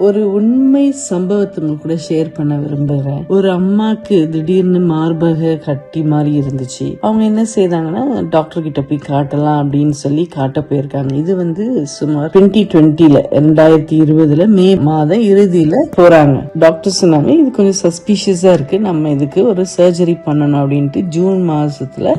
ஒரு உண்மை சம்பவத்தை கூட ஷேர் பண்ண விரும்புறேன். ஒரு அம்மாக்கு திடீர்னு மார்பக கட்டி மாதிரி இருந்துச்சு. அவங்க என்ன செய்தாங்கன்னா டாக்டர் கிட்ட போய் காட்டலாம் அப்படின்னு சொல்லி காட்ட போயிருக்காங்க. இது சுமார் 2020 மே மாதம் இறுதியில போறாங்க. டாக்டர் சொன்னாங்க இது கொஞ்சம் சஸ்பீஷியஸா இருக்கு, நம்ம இதுக்கு ஒரு சர்ஜரி பண்ணணும் அப்படின்ட்டு ஜூன் மாசத்துல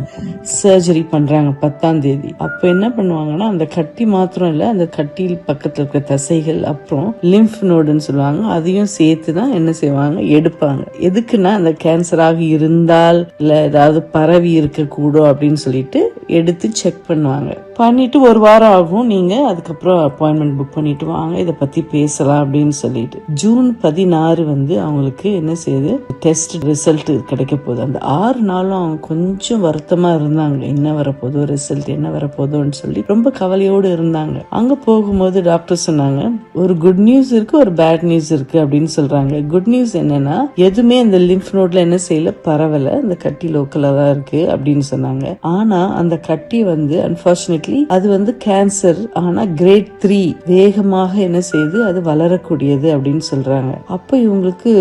சர்ஜரி பண்றாங்க 10ஆம் தேதி. அப்ப என்ன பண்ணுவாங்கன்னா அந்த கட்டி மாத்திரம் இல்ல, அந்த கட்டியில் பக்கத்துல இருக்க தசைகள் அப்புறம் லிம்ஃப் நோடுன்னு சொல்லுவாங்க, அதையும் சேர்த்துதான் என்ன செய்வாங்க, எடுப்பாங்க. எதுக்குன்னா அந்த கேன்சராக இருந்தால் இல்ல ஏதாவது பரவி இருக்க கூடும் அப்படின்னு சொல்லிட்டு எடுத்து செக் பண்ணுவாங்க. பண்ணிட்டு ஒரு வாரம் ஆகும், நீங்க அதுக்கப்புறம் அப்பாயின்மெண்ட் புக் பண்ணிட்டு வாங்க, இதை பத்தி பேசலாம் அப்படின்னு சொல்லிட்டு. ஜூன் 16 அவங்களுக்கு என்ன செய்யுது, டெஸ்ட் ரிசல்ட் கிடைக்க போகுது. அந்த 6 நாளும் அவங்க கொஞ்சம் வருத்தமா இருந்தாங்க, என்ன வரப்போதோ ரிசல்ட் என்ன வரப்போதோன்னு சொல்லி ரொம்ப கவலையோடு இருந்தாங்க. அங்க போகும்போது டாக்டர் சொன்னாங்க ஒரு குட் நியூஸ் இருக்கு, ஒரு பேட் நியூஸ் இருக்கு அப்படின்னு சொல்றாங்க. குட் நியூஸ் என்னன்னா எதுவுமே அந்த லிம்ஃப் நோட்ல என்ன செய்யல, பரவல, அந்த கட்டி லோக்கலா தான் இருக்கு அப்படின்னு சொன்னாங்க. ஆனா அந்த கட்டி அன்பார்ச்சுனேட்லி அது கேன்சர், ஆனா கிரேட் 3 வேகமாக என்ன செய்யுது, அது வளரக்கூடியது அப்படின்னு சொல்றாங்க. அப்ப இவங்களுக்கு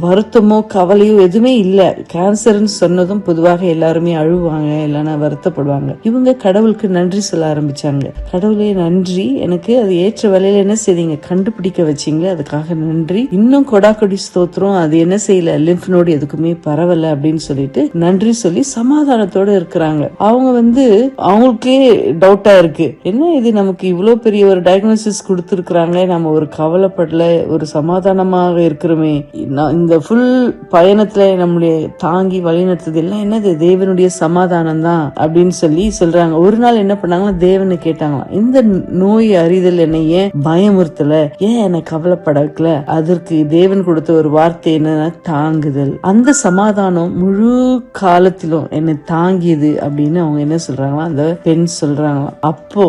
வருத்தமோ கவலையோ எதுவுமே இல்ல. கேன்சர்னு சொன்னதும் பொதுவாக எல்லாருமே அழுவாங்க, இல்லைன்னா வருத்தப்படுவாங்க. இவங்க கடவுளுக்கு நன்றி சொல்ல ஆரம்பிச்சாங்க. கடவுளே நன்றி, எனக்கு அது ஏற்ற வேலையில என்ன செய்தீங்க, கண்டுபிடிக்க வச்சீங்களே, அதுக்காக நன்றி. இன்னும் கொடாக்கொடி ஸ்தோத்திரம், அது என்ன செய்யல, லிம்ஃப் நோடு எதுக்குமே பரவல அப்படின்னு சொல்லிட்டு நன்றி சொல்லி சமாதானத்தோட இருக்கிறாங்க. அவங்க அவங்களுக்கே டவுட்டா இருக்கு, என்ன இது நமக்கு இவ்வளவு பெரிய ஒரு டயக்னோசிஸ் கொடுத்திருக்கிறாங்க, நம்ம ஒரு கவலைப்படல, ஒரு சமாதானமாக இருக்கிறோமே, இந்த ஃபுல் பயணத்துல நம்முடைய தாங்கி வழிநடத்துது எல்லாம் என்னது, தேவனுடைய சமாதானம் தான் அப்படின்னு சொல்லி சொல்றாங்க. ஒரு நாள் என்ன பண்ணாங்கன்னா தேவனை கேட்டாங்களாம், இந்த நோய் அறிதல் என்னை ஏன் பயமுறுத்தல, ஏன் என்னை கவலைப்படக்கல? அதற்கு தேவன் கொடுத்த ஒரு வார்த்தை என்னன்னா தாங்குதல். அந்த சமாதானம் முழு காலத்திலும் என்னை தாங்கியது அப்படின்னு அவங்க என்ன சொல்றாங்களா, அந்த பெண் சொல்றாங்களாம். அப்போ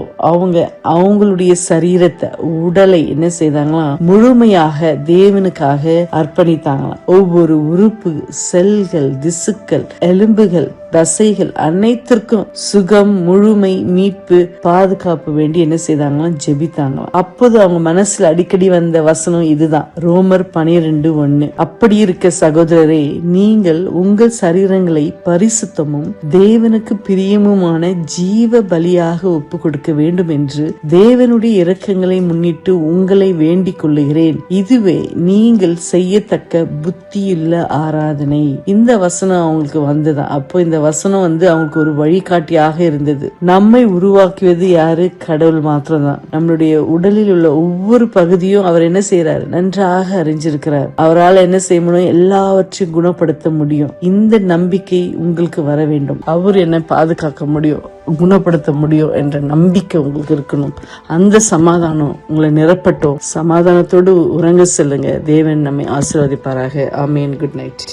அவங்களுடைய சரீரத்தை, உடலை என்ன செய்தாங்களாம், முழுமையாக தேவனுக்காக அர்ப்பணித்தாங்களாம். ஒவ்வொரு உறுப்பு, செல்கள், திசுக்கள், எலும்புகள், தசைகள் அனைத்திற்கும் சுகம், முழுமை, மீட்பு, பாதுகாப்பு வேண்டி என்ன செய்தாங்களாம், ஜெபித்தாங்களாம். அப்போது அவங்க மனசுல அடிக்கடி வந்த வசனம் இதுதான், ரோமர் 12:1. அப்படி இருக்க சகோதரரே, நீங்கள் உங்கள் சரீரங்களை பரிசுத்தமும் தேவனுக்கு பிரியமுமான ஜீவ பலியாக ஒப்பு கொடுக்க வேண்டும் என்று தேவனுடைய இரக்கங்களை முன்னிட்டு உங்களை வேண்டிக் கொள்ளுகிறேன். இதுவே நீங்கள் செய்யத்தக்க புத்தியுள்ள ஆராதனை. இந்த வசனம் அவங்களுக்கு வந்துதான். அப்போ இந்த வசனம் அவங்களுக்கு ஒரு வழிகாட்டியாக இருந்தது. நம்மை உருவாக்குவது யாரு, கடவுள் மாத்திரம்தான். நம்மளுடைய உடலில் உள்ள ஒவ்வொரு பகுதியும் அவர் என்ன செய்யறாரு, நன்றாக அறிஞ்சிருக்கிறார். அவரால் என்ன செய்ய முடியும், எல்லாவற்றையும் குணப்படுத்த முடியும். இந்த நம்பிக்கை உங்களுக்கு வர வேண்டும். அவர் என்ன பாதுகாக்க முடியும், குணப்படுத்த முடியும் என்ற நம்பிக்கை உங்களுக்கு இருக்கணும். அந்த சமாதானம் உங்களை நிரப்பட்டும். சமாதானத்தோடு உறங்க செல்லுங்க. தேவன் நம்மை ஆசீர்வதிப்பாராக. ஆமென். Good night.